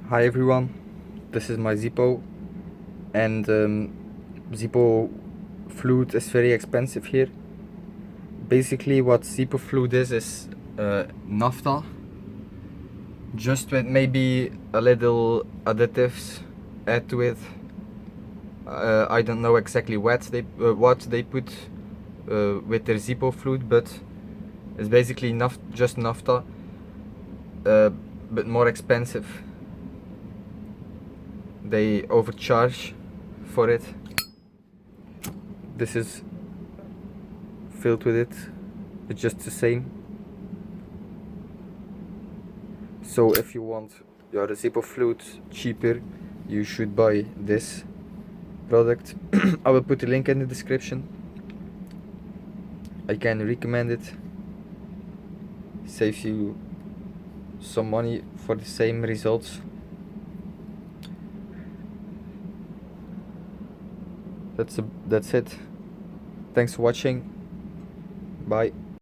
Hi everyone, this is my zippo, and zippo fluid is very expensive here. Basically what zippo fluid is naphtha, just with maybe a little additives add to it. I don't know exactly what they put with their zippo fluid, but it's basically just naphtha, but more expensive. They overcharge for it. This is filled with it. It's just the same. So if you want your zippo fluid cheaper, you should buy this product. I will put the link in the description. I can recommend it. Saves you some money for the same results. That's it. Thanks for watching. Bye.